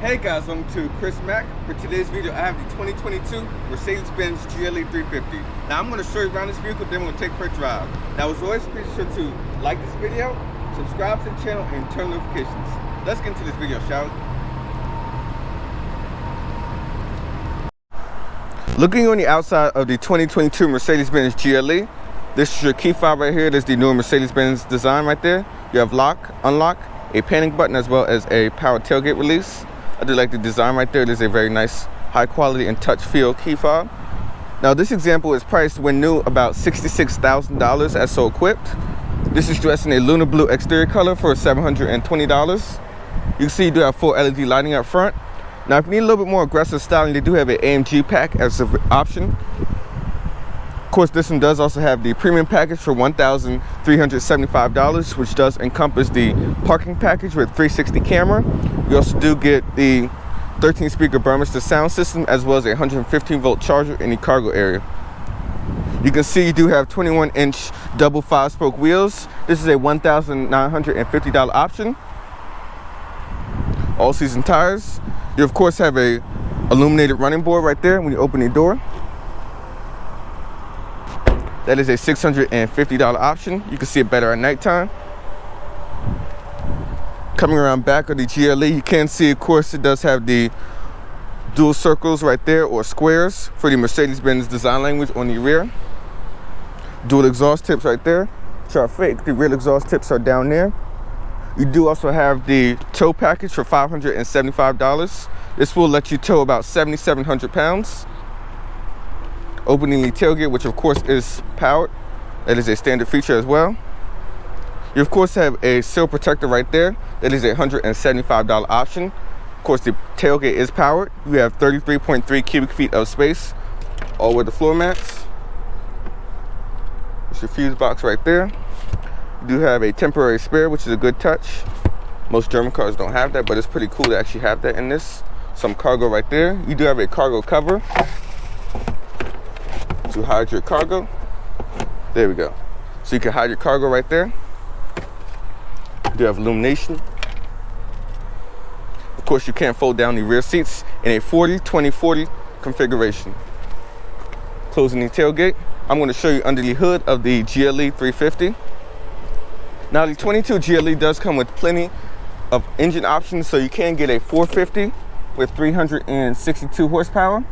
Hey guys, welcome to Chris Mack. For today's video, I have the 2022 Mercedes-Benz GLE350. Now I'm going to show you around this vehicle, then we're going to take for a drive. Now as always, be sure to like this video, subscribe to the channel, and turn notifications. Let's get into this video, shall we? Looking on the outside of the 2022 Mercedes-Benz GLE, this is your key fob right here. This is the newer Mercedes-Benz design right there. You have lock, unlock, a panic button, as well as a power tailgate release. I do like the design right there. It is a very nice, high quality and touch feel key fob. Now this example is priced when new about $66,000 as so equipped. This is dressed in a Lunar Blue exterior color for $720. You can see you do have full LED lighting up front. Now if you need a little bit more aggressive styling, they do have an AMG pack as an option. Of course, this one does also have the premium package for $1,375, which does encompass the parking package with 360 camera. You also do get the 13-speaker Burmester sound system, as well as a 115-volt charger in the cargo area. You can see you do have 21-inch double 5-spoke wheels. This is a $1,950 option. All-season tires. You of course have a illuminated running board right there when you open the door. That is a $650 option. You can see it better at nighttime. Coming around back of the GLE, you can see, of course, it does have the dual circles right there, or squares, for the Mercedes-Benz design language on the rear. Dual exhaust tips right there. Chart fake, the rear exhaust tips are down there. You do also have the tow package for $575. This will let you tow about 7,700 pounds. Opening the tailgate, which of course is powered. That is a standard feature as well. You of course have a sill protector right there. That is a $175 option. Of course, the tailgate is powered. You have 33.3 cubic feet of space, all with the floor mats. It's your fuse box right there. You do have a temporary spare, which is a good touch. Most German cars don't have that, but it's pretty cool to actually have that in this. Some cargo right there. You do have a cargo cover to hide your cargo. There we go. So you can hide your cargo right there. You do have illumination. Of course, you can fold down the rear seats in a 40-20-40 configuration. Closing the tailgate, I'm going to show you under the hood of the GLE350. Now the 22 GLE does come with plenty of engine options, so you can get a 450 with 362 horsepower.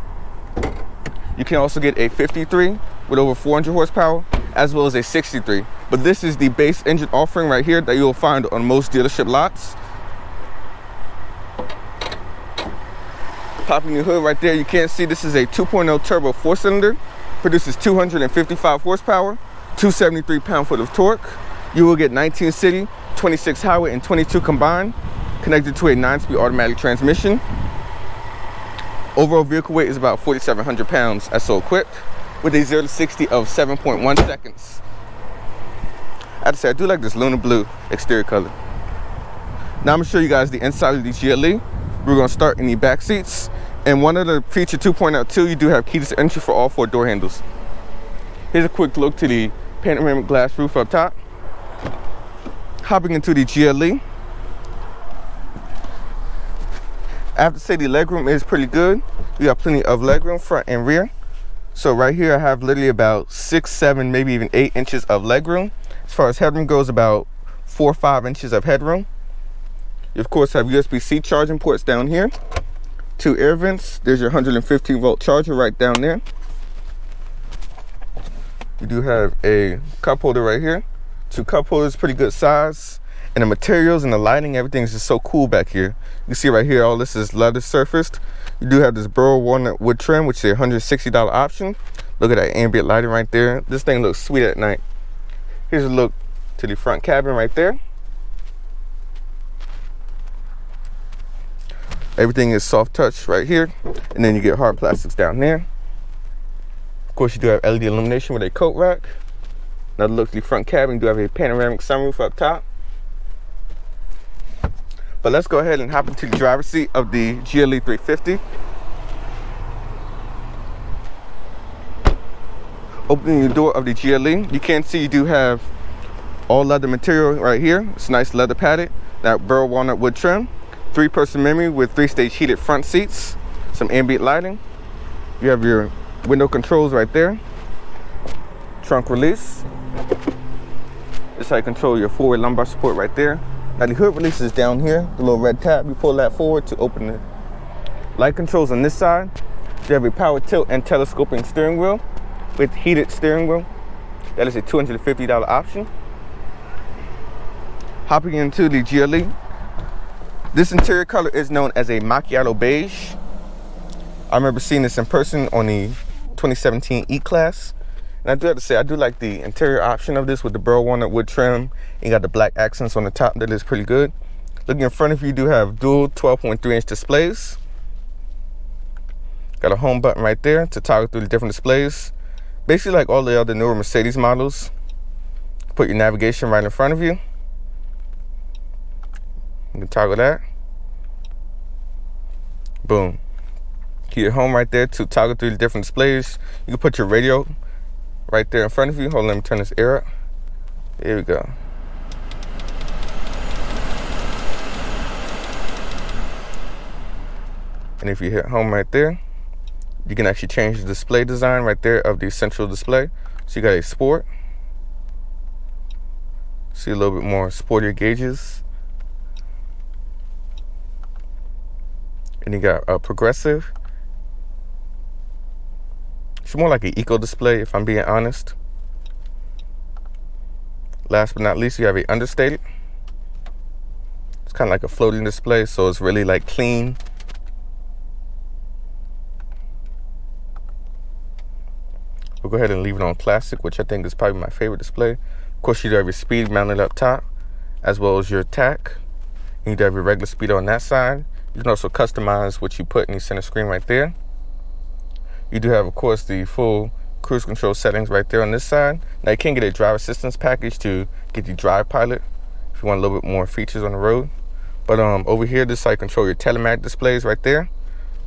You can also get a 53 with over 400 horsepower, as well as a 63. But this is the base engine offering right here that you'll find on most dealership lots. Popping the hood right there, you can see this is a 2.0 turbo 4-cylinder. Produces 255 horsepower, 273 pound-foot of torque. You will get 19 city, 26 highway, and 22 combined, connected to a 9-speed automatic transmission. Overall vehicle weight is about 4,700 pounds as so equipped, with a 0 to 60 of 7.1 seconds. I have to say, I do like this Lunar Blue exterior color. Now I'm going to show you guys the inside of the GLE. We're going to start in the back seats. And one of the feature 2.2, you do have keyless entry for all 4 door handles. Here's a quick look to the panoramic glass roof up top. Hopping into the GLE. I have to say the legroom is pretty good. You got plenty of legroom front and rear. So right here I have literally about 6, 7, maybe even 8 inches of legroom. As far as headroom goes, about 4 or 5 inches of headroom. You of course have USB-C charging ports down here. 2 air vents. There's your 115-volt charger right down there. You do have a cup holder right here. 2 cup holders, pretty good size. And the materials and the lighting, everything is just so cool back here. You can see right here, all this is leather surfaced. You do have this burl walnut wood trim, which is a $160 option. Look at that ambient lighting right there. This thing looks sweet at night. Here's a look to the front cabin right there. Everything is soft touch right here. And then you get hard plastics down there. Of course, you do have LED illumination with a coat rack. Another look to the front cabin. You do have a panoramic sunroof up top. But let's go ahead and hop into the driver's seat of the GLE350. Opening the door of the GLE, you can see you do have all leather material right here. It's nice leather padded, that burl walnut wood trim. 3-person memory with 3-stage heated front seats, some ambient lighting. You have your window controls right there. Trunk release. This is how you control your forward lumbar support right there. Now the hood release is down here, the little red tab. You pull that forward to open it. Light controls on this side. You have a power tilt and telescoping steering wheel with heated steering wheel. That is a $250 option. Hopping into the GLE. This interior color is known as a Macchiato Beige. I remember seeing this in person on the 2017 E-Class. And I do have to say, I do like the interior option of this with the burl walnut wood trim. You got the black accents on the top. That is pretty good. Looking in front of you do have dual 12.3-inch displays. Got a home button right there to toggle through the different displays. Basically like all the other newer Mercedes models. Put your navigation right in front of you. You can toggle that. Boom. Keep your home right there to toggle through the different displays. You can put your radio right there in front of you. Hold on, let me turn this air up. There we go. And if you hit home right there, you can actually change the display design right there of the central display. So you got a sport. See a little bit more sportier gauges. And you got a progressive. It's more like an eco display, if I'm being honest. Last but not least, you have a understated. It's kind of like a floating display, so it's really like clean. We'll go ahead and leave it on classic, which I think is probably my favorite display. Of course, you do have your speed mounted up top, as well as your tack. You do have your regular speed on that side. You can also customize what you put in the center screen right there. You do have, of course, the full cruise control settings right there on this side. Now, you can get a driver assistance package to get the Drive Pilot if you want a little bit more features on the road. But over here, this is how you control your telematic displays right there.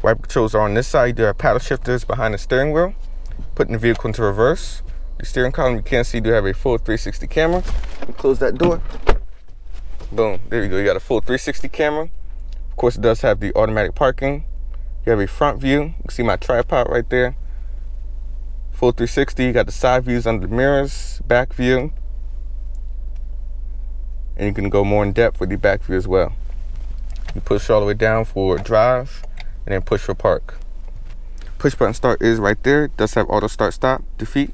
Wiper controls are on this side. You do have paddle shifters behind the steering wheel, putting the vehicle into reverse. The steering column, you can see, you do have a full 360 camera. Close that door. Boom. There you go. You got a full 360 camera. Of course, it does have the automatic parking. You have a front view. You can see my tripod right there. Full 360. You got the side views under the mirrors, back view. And you can go more in depth with the back view as well. You push all the way down for drive and then push for park. Push button start is right there. It does have auto start stop, defeat.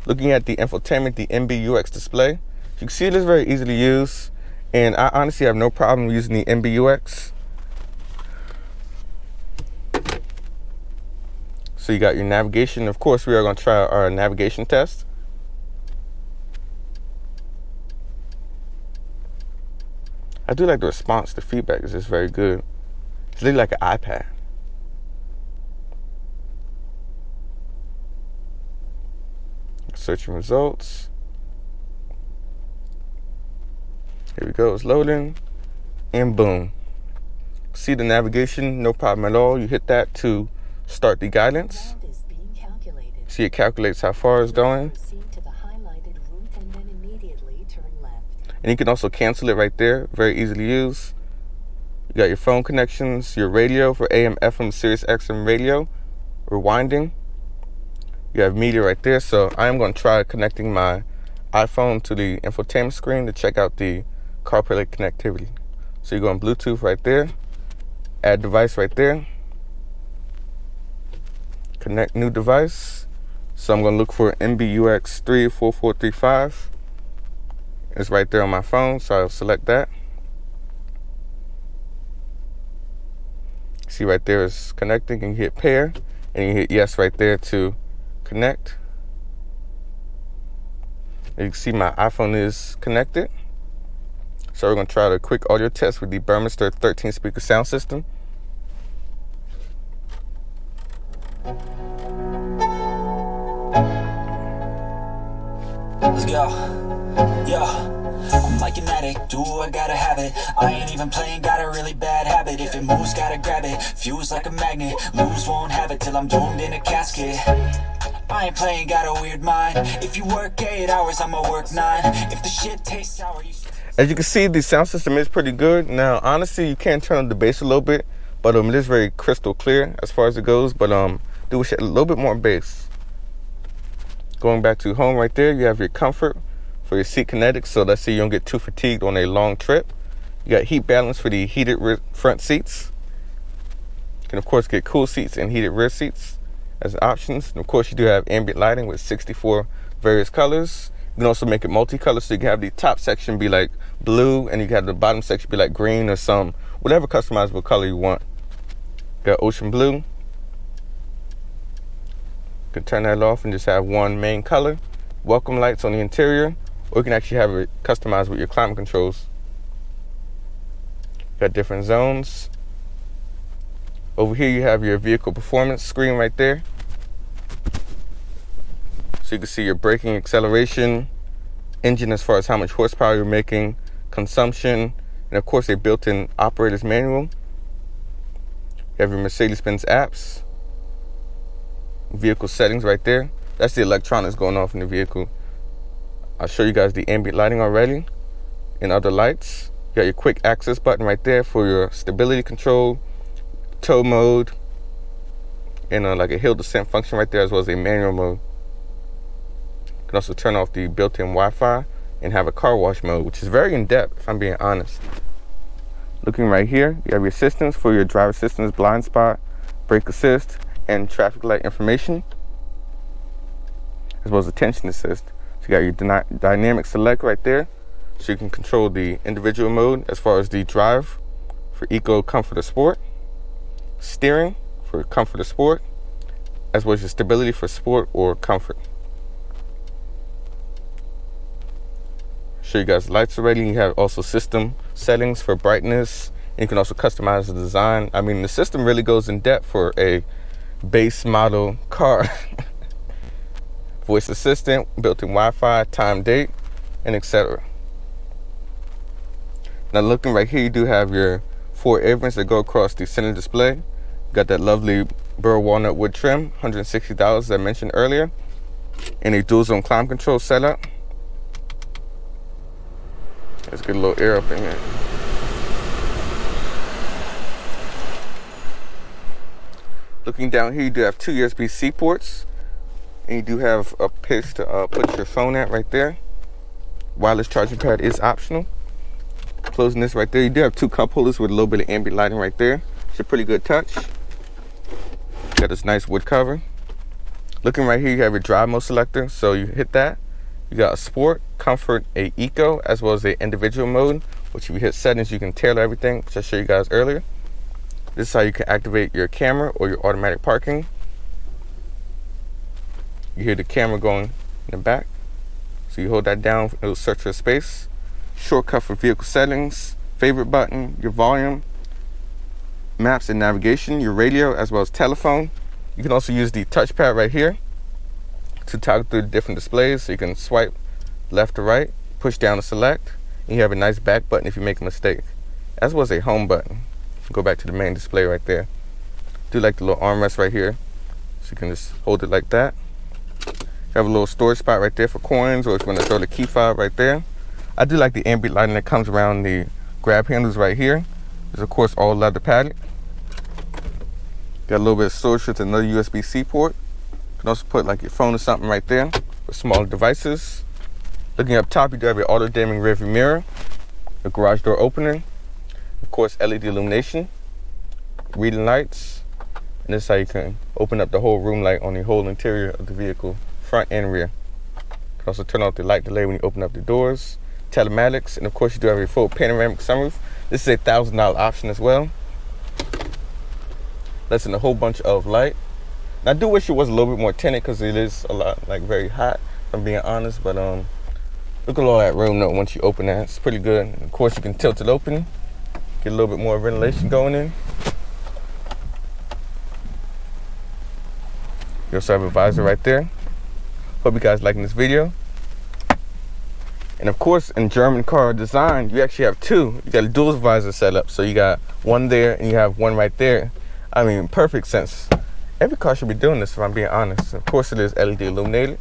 Looking at the infotainment, the MBUX display, you can see it is very easy to use. And I honestly have no problem using the MBUX. So you got your navigation. Of course, we are going to try our navigation test. I do like the response. The feedback is just very good. It's really like an iPad. Searching results. Here we go. It's loading. And boom. See the navigation, no problem at all. You hit that to start the guidance. See, it calculates how far it's going. And you can also cancel it right there. Very easy to use. You got your phone connections, your radio for AM, FM, Sirius XM radio, rewinding. You have media right there. So I am going to try connecting my iPhone to the infotainment screen to check out the CarPlay connectivity. So you go on Bluetooth right there. Add device right there. Connect new device. So I'm going to look for MBUX 34435. It's right there on my phone, so I'll select that. See right there is connecting, and you hit pair, and you hit yes right there to connect. And you can see my iPhone is connected. So we're going to try the quick audio test with the Burmester 13 speaker sound system. Let's go. Yo, I'm like an addict, do I gotta have it. I ain't even playing, got a really bad habit. If it moves, gotta grab it, fuse like a magnet. Lose, won't have it till I'm doomed in a casket. I ain't playing, got a weird mind. If you work 8 hours, I'ma work 9. If the shit tastes sour, you... As you can see, the sound system is pretty good. Now, honestly, you can turn on the bass a little bit, but it is very crystal clear as far as it goes. But do wish it a little bit more bass. Going back to home right there, you have your comfort for your seat kinetics. So let's say you don't get too fatigued on a long trip. You got heat balance for the heated front seats. You can of course get cool seats and heated rear seats as options. And of course, you do have ambient lighting with 64 various colors. You can also make it multicolor, so you can have the top section be like blue, and you can have the bottom section be like green or some whatever customizable color you want. Got ocean blue. You can turn that off and just have one main color. Welcome lights on the interior, or you can actually have it customized with your climate controls. Got different zones. Over here you have your vehicle performance screen right there. So you can see your braking, acceleration, engine as far as how much horsepower you're making, consumption, and of course a built-in operator's manual. You have your Mercedes-Benz apps, vehicle settings right there. That's the electronics going off in the vehicle. I'll show you guys the ambient lighting already and other lights. You got your quick access button right there for your stability control, tow mode, and like a hill descent function right there, as well as a manual mode. You can also turn off the built-in Wi-Fi and have a car wash mode, which is very in-depth if I'm being honest. Looking right here, you have your assistance for your driver assistance, blind spot, brake assist, and traffic light information, as well as attention assist. So you got your dynamic select right there, so you can control the individual mode as far as the drive for eco, comfort, or sport, steering for comfort or sport, as well as your stability for sport or comfort. Show you guys lights already. You have also system settings for brightness, and you can also customize the design. I mean, the system really goes in depth for a base model car. Voice assistant, built-in Wi-Fi, time, date, and etc. Now looking right here, you do have your 4 aprons that go across the center display. You got that lovely burr walnut wood trim, $160 as I mentioned earlier, and a dual zone climate control setup. Let's get a little air up in here. Looking down here, you do have 2 USB-C ports, and you do have a place to put your phone at right there. Wireless charging pad is optional. Closing this right there, you do have 2 cup holders with a little bit of ambient lighting right there. It's a pretty good touch. Got this nice wood cover. Looking right here, you have your drive mode selector, so you hit that. You got a sport, comfort, a eco, as well as a individual mode, which if you hit settings, you can tailor everything, which I showed you guys earlier. This is how you can activate your camera or your automatic parking. You hear the camera going in the back. So you hold that down, it'll search for space. Shortcut for vehicle settings, favorite button, your volume, maps and navigation, your radio, as well as telephone. You can also use the touchpad right here to toggle through the different displays, so you can swipe left to right, push down to select, and you have a nice back button if you make a mistake, as well as a home button. Go back to the main display right there. Do like the little armrest right here, so you can just hold it like that. You have a little storage spot right there for coins, or if you want to throw the key fob right there. I do like the ambient lighting that comes around the grab handles right here. There's of course all leather padded. Got a little bit of storage with another USB-C port. You can also put like your phone or something right there for smaller devices. Looking up top, you do have your auto dimming rearview mirror, the garage door opener, of course LED illumination, reading lights, and this is how you can open up the whole room light on the whole interior of the vehicle, front and rear. You can also turn off the light delay when you open up the doors, telematics, and of course you do have a full panoramic sunroof. This is a $1,000 option as well. Lets in a whole bunch of light. I do wish it was a little bit more tinted because it is a lot, like very hot, if I'm being honest, but look at all that room though once you open that. It's pretty good. And of course you can tilt it open, get a little bit more ventilation going in. You also have a visor right there. Hope you guys liking this video. And of course in German car design, you actually have 2. You got a dual visor setup, so you got one there and you have one right there. I mean, perfect sense. Every car should be doing this if I'm being honest. Of course it is LED illuminated.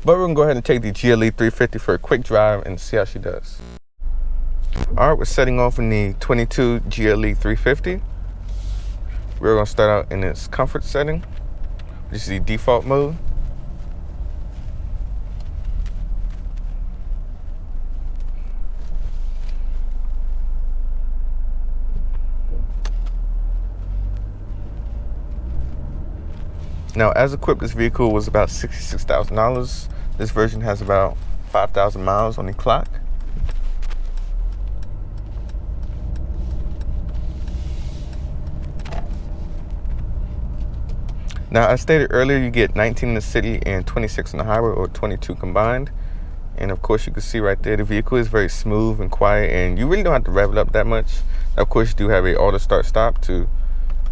But we're gonna go ahead and take the GLE350 for a quick drive and see how she does. All right, we're setting off in the 22 GLE350. We're gonna start out in its comfort setting, which is the default mode. Now, as equipped, this vehicle was about $66,000. This version has about 5,000 miles on the clock. Now, as stated earlier, you get 19 in the city and 26 on the highway, or 22 combined. And of course, you can see right there, the vehicle is very smooth and quiet, and you really don't have to rev it up that much. Now, of course, you do have a auto start stop. To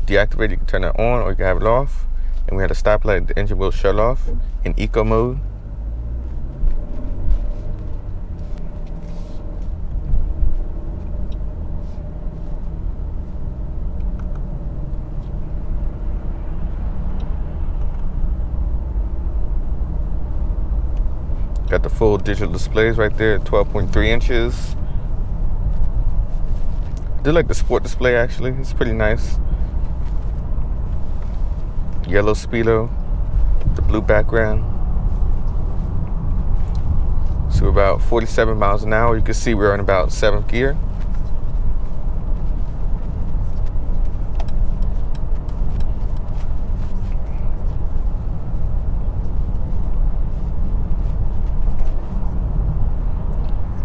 deactivate, you can turn that on or you can have it off. And we had a stoplight, the engine will shut off in eco mode. Got the full digital displays right there, 12.3 inches. I do like the sport display, actually. It's pretty nice. Yellow speedo, the blue background. So we're about 47 miles an hour. You can see we're in about 7th gear.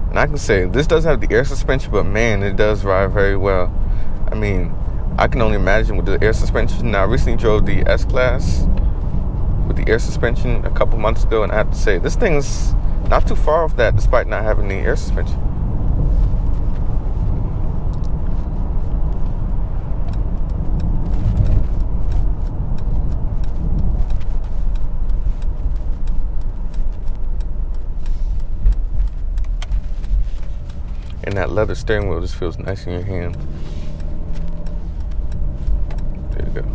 And I can say, this does have the air suspension, but man, it does ride very well. I mean, I can only imagine with the air suspension. Now, I recently drove the S-Class with the air suspension a couple months ago, and I have to say, this thing's not too far off that despite not having the air suspension. And that leather steering wheel just feels nice in your hand. There you go.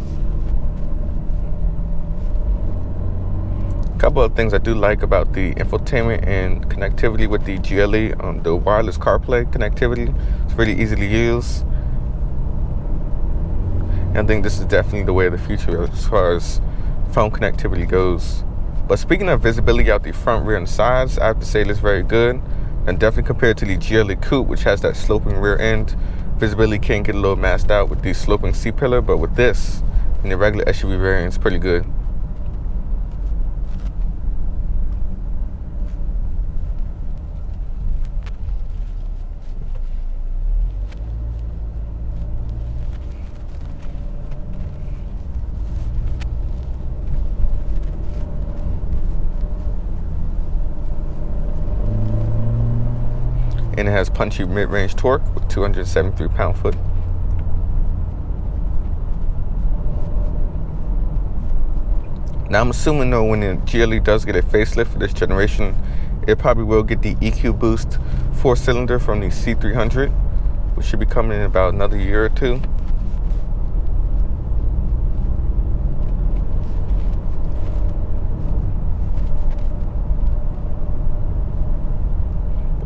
A couple of things I do like about the infotainment and connectivity with the GLE, the wireless CarPlay connectivity. It's really easy to use. And I think this is definitely the way of the future as far as phone connectivity goes. But speaking of visibility out the front, rear, and sides, I have to say it looks very good. And definitely compared to the GLE Coupe, which has that sloping rear end, visibility can get a little maxed out with the sloping C-pillar, but with this, in the regular SUV variant, it's pretty good. And it has punchy mid-range torque with 273 pound-foot. Now, I'm assuming though, when the GLE does get a facelift for this generation, it probably will get the EQ Boost 4-cylinder from the C300, which should be coming in about another year or two.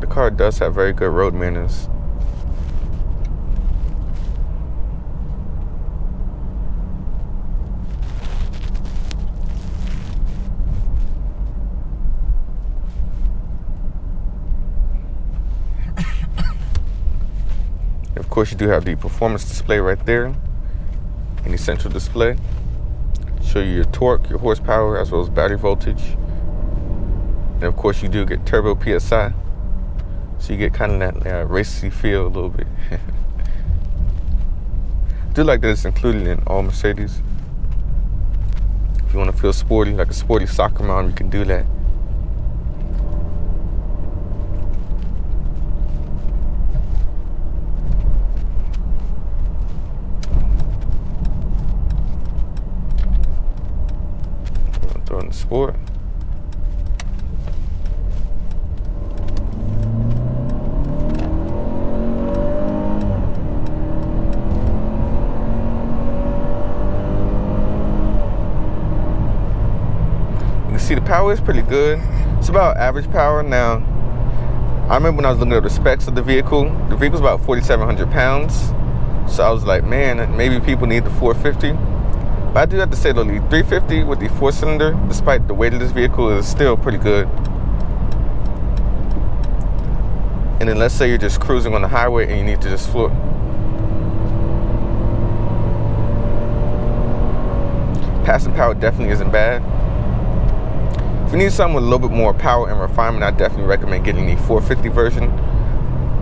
The car does have very good road manners. Of course, you do have the performance display right there in the central display. Show you your torque, your horsepower, as well as battery voltage. And of course, you do get turbo PSI. So you get kind of that racy feel a little bit. I do like that it's included in all Mercedes. If you want to feel sporty, like a sporty soccer mom, you can do that. Throw in the sport. See, the power is pretty good. It's about average power. Now, I remember when I was looking at the specs of the vehicle's about 4,700 pounds. So I was like, man, maybe people need the 450. But I do have to say though, the 350 with the 4-cylinder, despite the weight of this vehicle, is still pretty good. And then let's say you're just cruising on the highway and you need to just floor. Passing power definitely isn't bad. If you need something with a little bit more power and refinement, I definitely recommend getting the 450 version.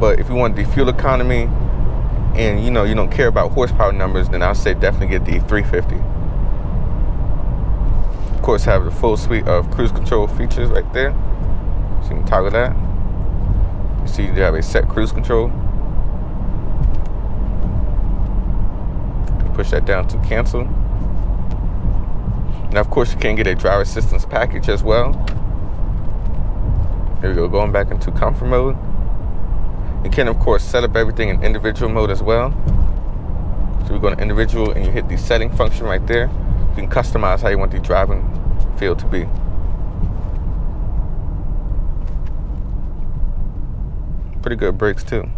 But if you want the fuel economy and you don't care about horsepower numbers, then I'll say definitely get the 350. Of course, have the full suite of cruise control features right there. So you can toggle that. You see you have a set cruise control. You can push that down to cancel. Now, of course, you can get a driver assistance package as well. Here we go, going back into comfort mode. You can, of course, set up everything in individual mode as well. So we go to individual and you hit the setting function right there. You can customize how you want the driving feel to be. Pretty good brakes too.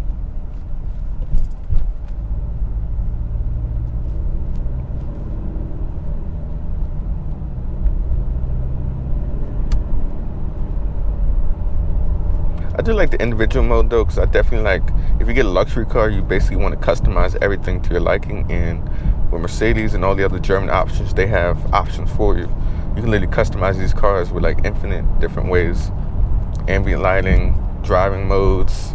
I do like the individual mode though, because I definitely like, if you get a luxury car, you basically want to customize everything to your liking. And with Mercedes and all the other German options, they have options for you. You can literally customize these cars with like infinite different ways. Ambient lighting, driving modes,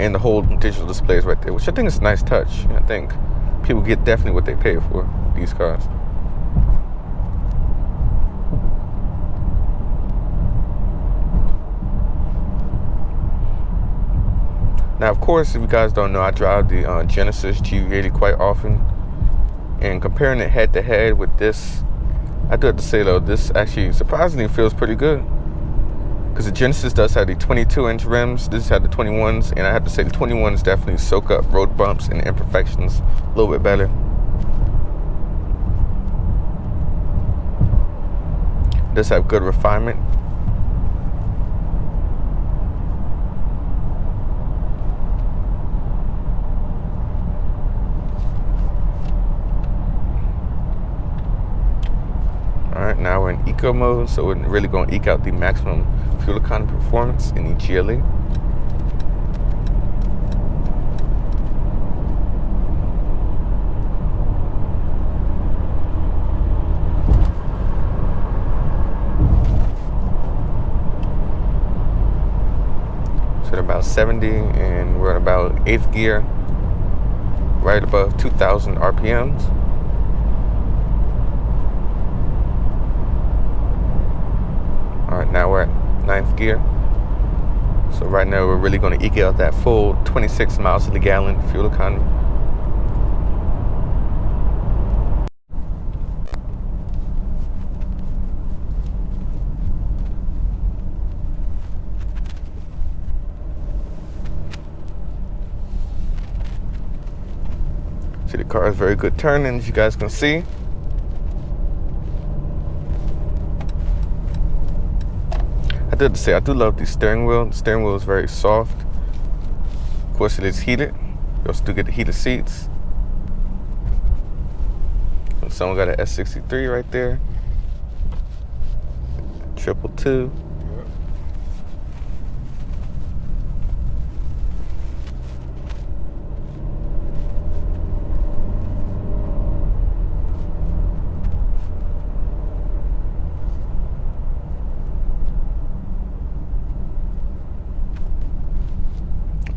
and the whole digital displays right there, which I think is a nice touch. And I think people get definitely what they pay for these cars. Now, of course, if you guys don't know, I drive the Genesis GLE quite often. And comparing it head to head with this, I do have to say though, this actually surprisingly feels pretty good. Because the Genesis does have the 22-inch rims, this had the 21s, and I have to say the 21s definitely soak up road bumps and imperfections a little bit better. It does have good refinement. Alright, now we're in eco mode, so we're really going to eke out the maximum fuel economy performance in the GLE. So at about 70, and we're at about 8th gear, right above 2,000 RPMs. Alright, now we're at 9th gear. So right now we're really going to eke out that full 26 miles to the gallon fuel economy. See, the car has very good turning, as you guys can see. I do have to say, I do love the steering wheel. The steering wheel is very soft. Of course, it is heated. You also do get the heated seats. And someone got an S63 right there. 222.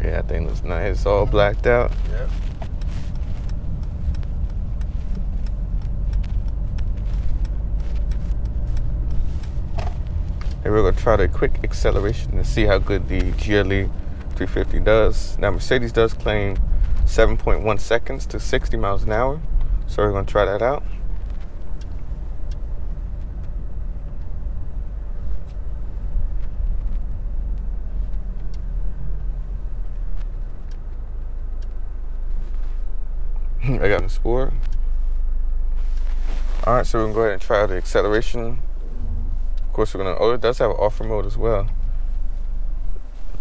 Yeah, I think it was nice. It's all blacked out. Yep. And we're going to try the quick acceleration and see how good the GLE 350 does. Now, Mercedes does claim 7.1 seconds to 60 miles an hour. So we're going to try that out. I got the sport. Alright, so we're going to go ahead and try the acceleration. Of course, we're going to, oh, it does have an off-road mode as well.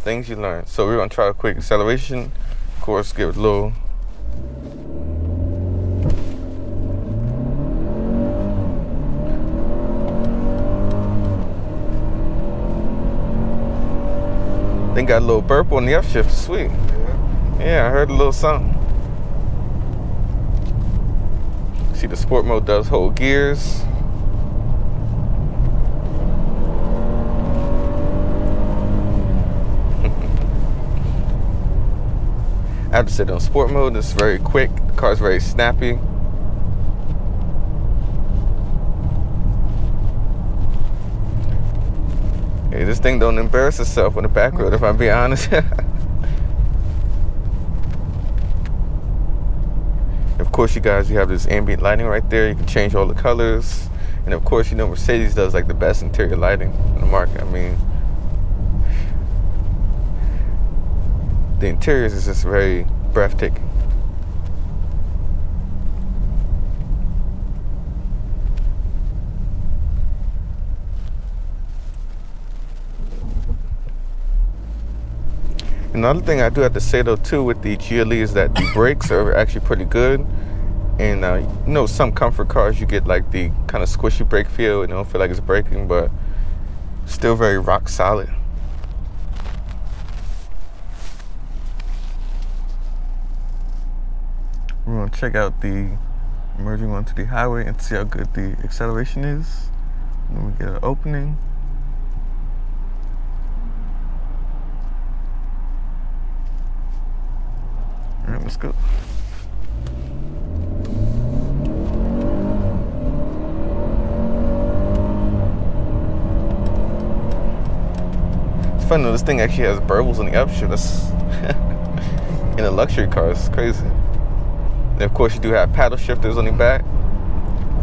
Things you learn. So we're gonna try a quick acceleration. Of course, give it a little. Then got a little burp on the upshift. Sweet. Yeah, I heard a little something. See, the sport mode does hold gears. I have to say, on sport mode, it's very quick. The car's very snappy. Hey, this thing don't embarrass itself on the back road, if I'm being honest. Of course, you guys, you have this ambient lighting right there. You can change all the colors. And of course, you know, Mercedes does like the best interior lighting in the market. I mean, the interiors is just very breathtaking. Another thing I do have to say though too with the GLE is that the brakes are actually pretty good. And you know, some comfort cars you get like the kind of squishy brake feel and you don't feel like it's braking, but still very rock solid. We're gonna check out the merging onto the highway and see how good the acceleration is. Then we get an opening. All right, let's go. It's funny though, this thing actually has burbles on the upshift. That's in a luxury car, it's crazy. And of course, you do have paddle shifters on the back.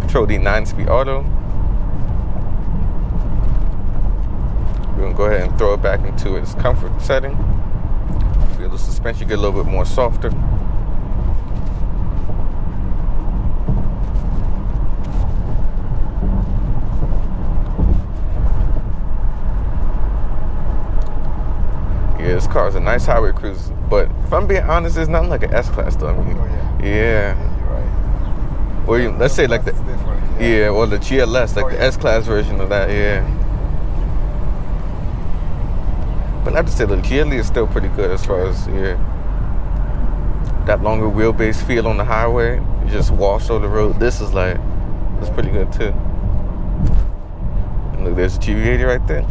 Control the 9-speed auto. We're gonna go ahead and throw it back into its comfort setting. Feel the suspension get a little bit more softer. Yeah, this car is a nice highway cruiser, but if I'm being honest, it's not like an S-Class though. I mean, yeah. You're right. Or let's say like the or the GLS, like the S-Class version of that, yeah. But I have to say the GLE is still pretty good as far as that longer wheelbase feel on the highway. You just wash over the road. This is like, it's pretty good too. And look, there's a GV80 right there.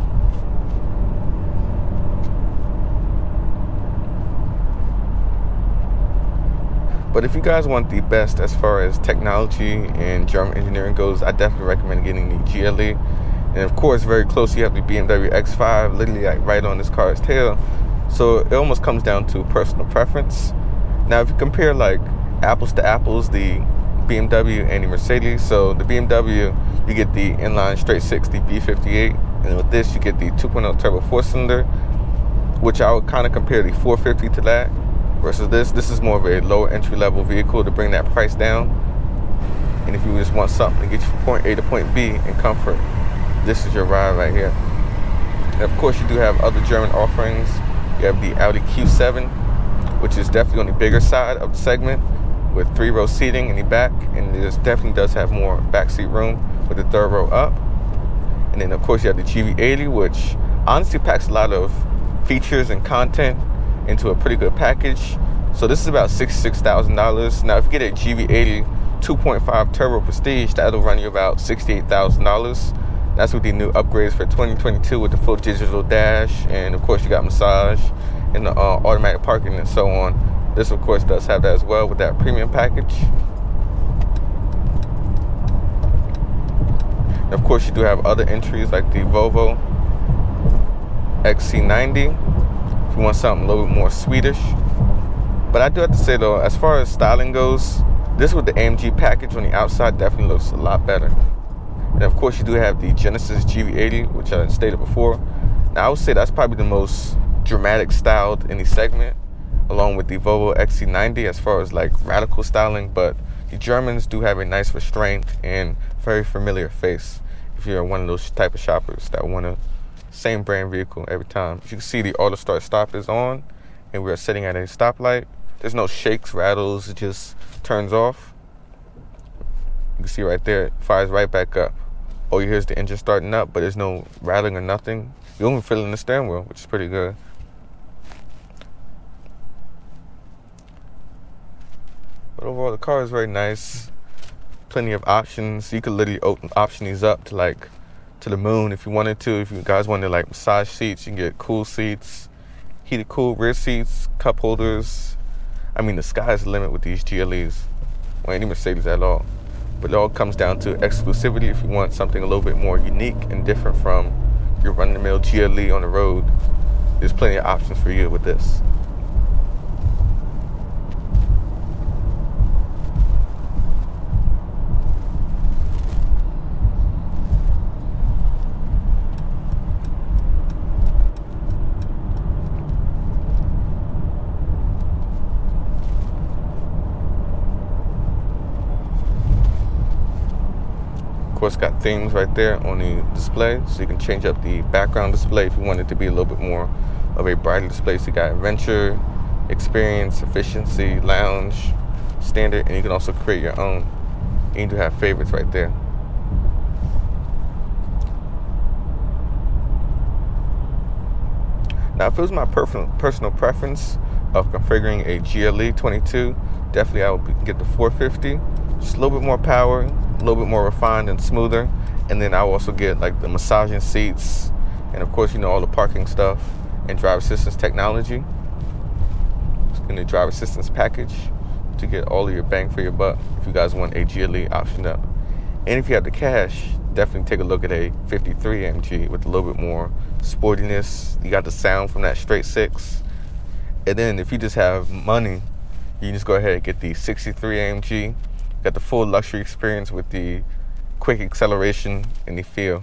But if you guys want the best as far as technology and German engineering goes, I definitely recommend getting the GLE. And of course, very close, you have the BMW X5, literally like right on this car's tail. So it almost comes down to personal preference. Now, if you compare like apples to apples, the BMW and the Mercedes. So the BMW, you get the inline straight 6, the B58. And with this, you get the 2.0 turbo 4-cylinder, which I would kind of compare the 450 to that. Versus this is more of a lower entry level vehicle to bring that price down. And if you just want something to get you from point A to point B in comfort, this is your ride right here. And of course, you do have other German offerings. You have the Audi Q7, which is definitely on the bigger side of the segment with 3-row seating in the back. And this definitely does have more backseat room with the 3rd row up. And then of course, you have the GV80, which honestly packs a lot of features and content into a pretty good package. So this is about $66,000. Now, if you get a GV80 2.5 Turbo Prestige, that'll run you about $68,000. That's with the new upgrades for 2022 with the full digital dash, and of course you got massage and the automatic parking and so on. This of course does have that as well with that premium package. And of course you do have other entries like the Volvo XC90. If you want something a little bit more Swedish. But I do have to say though, as far as styling goes, this with the AMG package on the outside definitely looks a lot better. And of course you do have the Genesis GV80, which I stated before. Now I would say that's probably the most dramatic styled in the segment, along with the Volvo XC90 as far as like radical styling. But the Germans do have a nice restraint and very familiar face if you're one of those type of shoppers that want to Same brand vehicle every time. As you can see, the auto start stop is on, and we're sitting at a stoplight. There's no shakes, rattles, it just turns off. You can see right there, it fires right back up. All you hear is the engine starting up, but there's no rattling or nothing. You don't even feel it in the steering wheel, which is pretty good. But overall, the car is very nice. Plenty of options. You could literally option these up to like to the moon if you wanted to. If you guys wanted like massage seats, you can get cool seats, heated cool rear seats, cup holders. I mean, the sky's the limit with these GLEs, or any Mercedes at all. But it all comes down to exclusivity. If you want something a little bit more unique and different from your run-of-the-mill GLE on the road, there's plenty of options for you with this. Of course, got things right there on the display, so you can change up the background display if you want it to be a little bit more of a brighter display. So you got adventure, experience, efficiency, lounge, standard, and you can also create your own. And you do have favorites right there. Now, if it was my personal preference of configuring a GLE22, definitely I would get the 450. Just a little bit more power, a little bit more refined and smoother. And then I will also get like the massaging seats, and of course, you know, all the parking stuff and driver assistance technology. Just in the driver assistance package to get all of your bang for your buck if you guys want a GLE option up. And if you have the cash, definitely take a look at a 53 AMG with a little bit more sportiness. You got the sound from that straight six. And then if you just have money, you can just go ahead and get the 63 AMG. Got the full luxury experience with the quick acceleration and the feel.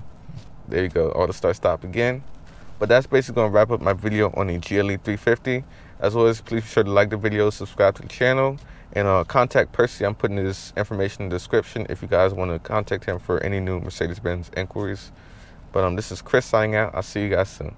There you go, auto start stop again. But that's basically gonna wrap up my video on the GLE350. As always, please be sure to like the video, subscribe to the channel, and contact Percy. I'm putting his information in the description if you guys want to contact him for any new Mercedes-Benz inquiries. But this is Chris signing out. I'll see you guys soon.